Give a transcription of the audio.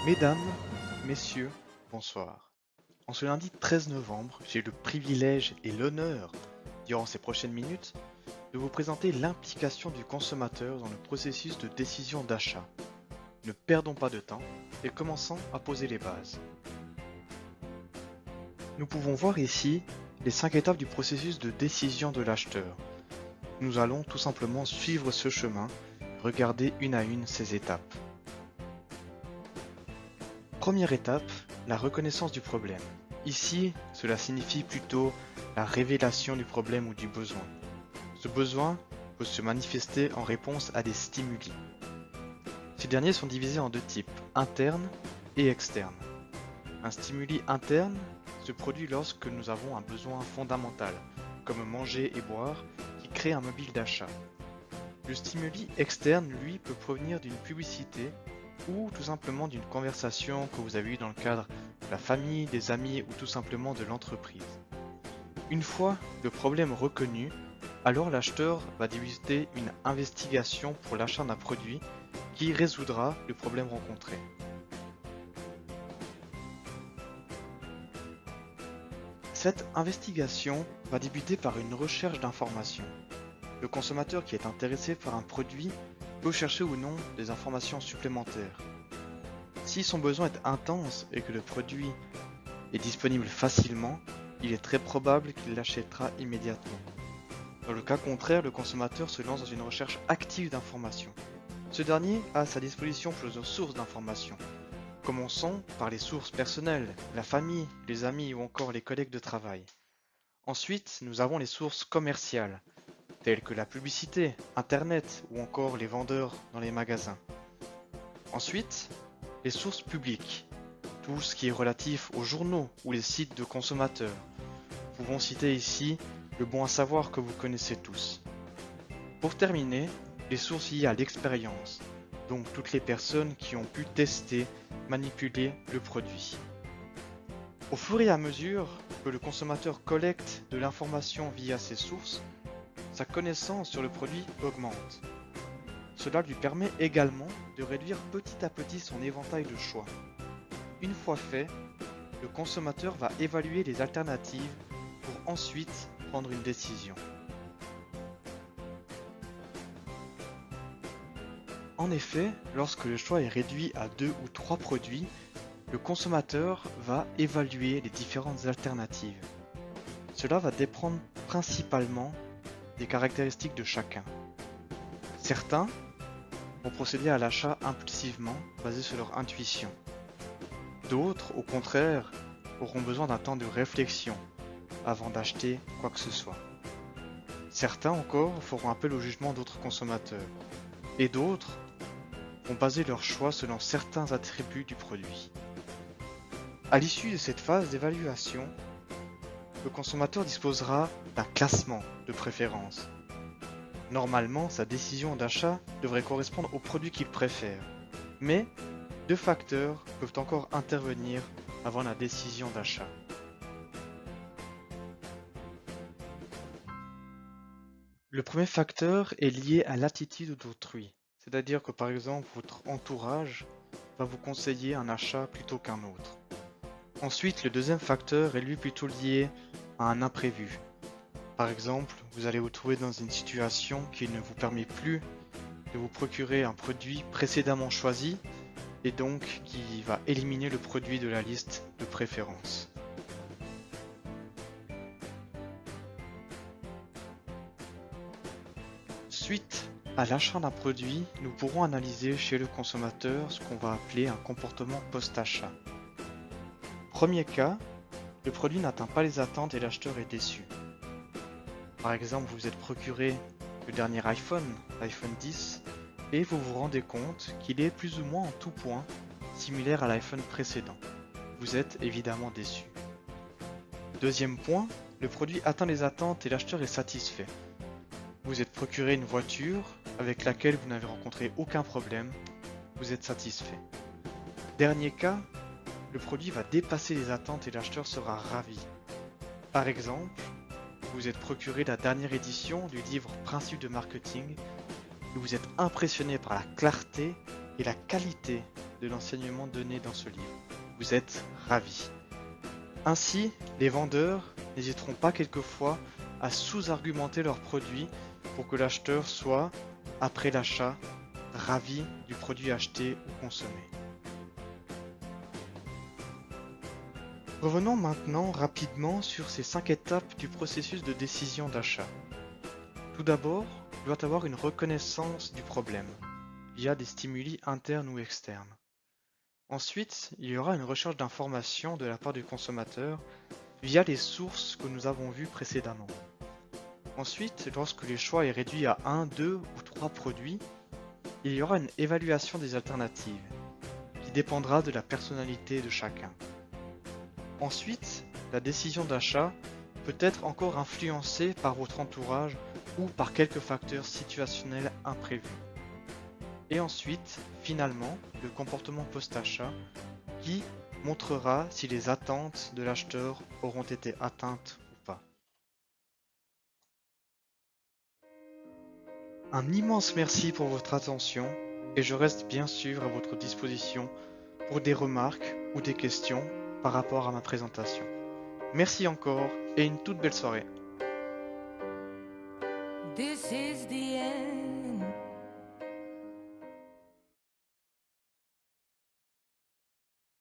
Mesdames, Messieurs, bonsoir. En ce lundi 13 novembre, j'ai le privilège et l'honneur, durant ces prochaines minutes, de vous présenter l'implication du consommateur dans le processus de décision d'achat. Ne perdons pas de temps et commençons à poser les bases. Nous pouvons voir ici les 5 étapes du processus de décision de l'acheteur. Nous allons tout simplement suivre ce chemin, regarder une à une ces étapes. Première étape, la reconnaissance du problème. Ici, cela signifie plutôt la révélation du problème ou du besoin. Ce besoin peut se manifester en réponse à des stimuli. Ces derniers sont divisés en deux types, interne et externe. Un stimuli interne se produit lorsque nous avons un besoin fondamental, comme manger et boire, qui crée un mobile d'achat. Le stimuli externe, lui, peut provenir d'une publicité ou tout simplement d'une conversation que vous avez eue dans le cadre de la famille, des amis ou tout simplement de l'entreprise. Une fois le problème reconnu, alors l'acheteur va débuter une investigation pour l'achat d'un produit qui résoudra le problème rencontré. Cette investigation va débuter par une recherche d'informations. Le consommateur qui est intéressé par un produit peut chercher ou non des informations supplémentaires. Si son besoin est intense et que le produit est disponible facilement, il est très probable qu'il l'achètera immédiatement. Dans le cas contraire, le consommateur se lance dans une recherche active d'informations. Ce dernier a à sa disposition plusieurs sources d'informations. Commençons par les sources personnelles, la famille, les amis ou encore les collègues de travail. Ensuite, nous avons les sources commerciales, telles que la publicité, Internet ou encore les vendeurs dans les magasins. Ensuite, les sources publiques, tout ce qui est relatif aux journaux ou les sites de consommateurs. Nous pouvons citer ici le bon à savoir que vous connaissez tous. Pour terminer, les sources liées à l'expérience, donc toutes les personnes qui ont pu tester, manipuler le produit. Au fur et à mesure que le consommateur collecte de l'information via ces sources, sa connaissance sur le produit augmente. Cela lui permet également de réduire petit à petit son éventail de choix. Une fois fait, le consommateur va évaluer les alternatives pour ensuite prendre une décision. En effet, lorsque le choix est réduit à 2 ou 3 produits, le consommateur va évaluer les différentes alternatives. Cela va dépendre principalement des caractéristiques de chacun. Certains vont procéder à l'achat impulsivement, basé sur leur intuition. D'autres, au contraire, auront besoin d'un temps de réflexion avant d'acheter quoi que ce soit. Certains encore feront appel au jugement d'autres consommateurs. Et d'autres vont baser leur choix selon certains attributs du produit. À l'issue de cette phase d'évaluation, le consommateur disposera d'un classement de préférence. Normalement, sa décision d'achat devrait correspondre au produit qu'il préfère, mais deux facteurs peuvent encore intervenir avant la décision d'achat. Le premier facteur est lié à l'attitude d'autrui, c'est-à-dire que par exemple votre entourage va vous conseiller un achat plutôt qu'un autre. Ensuite, le deuxième facteur est lui plutôt lié à un imprévu. Par exemple, vous allez vous trouver dans une situation qui ne vous permet plus de vous procurer un produit précédemment choisi et donc qui va éliminer le produit de la liste de préférence. Suite à l'achat d'un produit, nous pourrons analyser chez le consommateur ce qu'on va appeler un comportement post-achat. Premier cas, le produit n'atteint pas les attentes et l'acheteur est déçu. Par exemple, vous vous êtes procuré le dernier iPhone, l'iPhone 10, et vous vous rendez compte qu'il est plus ou moins en tout point similaire à l'iPhone précédent. Vous êtes évidemment déçu. Deuxième point, le produit atteint les attentes et l'acheteur est satisfait. Vous êtes procuré une voiture avec laquelle vous n'avez rencontré aucun problème, vous êtes satisfait. Dernier cas, le produit va dépasser les attentes et l'acheteur sera ravi. Par exemple, vous êtes procuré la dernière édition du livre Principes de marketing et vous êtes impressionné par la clarté et la qualité de l'enseignement donné dans ce livre. Vous êtes ravis. Ainsi, les vendeurs n'hésiteront pas quelquefois à sous-argumenter leurs produits pour que l'acheteur soit, après l'achat, ravi du produit acheté ou consommé. Revenons maintenant rapidement sur ces 5 étapes du processus de décision d'achat. Tout d'abord, il doit y avoir une reconnaissance du problème via des stimuli internes ou externes. Ensuite, il y aura une recherche d'informations de la part du consommateur via les sources que nous avons vues précédemment. Ensuite, lorsque le choix est réduit à 1, 2 ou 3 produits, il y aura une évaluation des alternatives qui dépendra de la personnalité de chacun. Ensuite, la décision d'achat peut être encore influencée par votre entourage ou par quelques facteurs situationnels imprévus. Et ensuite, finalement, le comportement post-achat qui montrera si les attentes de l'acheteur auront été atteintes ou pas. Un immense merci pour votre attention et je reste bien sûr à votre disposition pour des remarques ou des questions par rapport à ma présentation. Merci encore et une toute belle soirée. This is the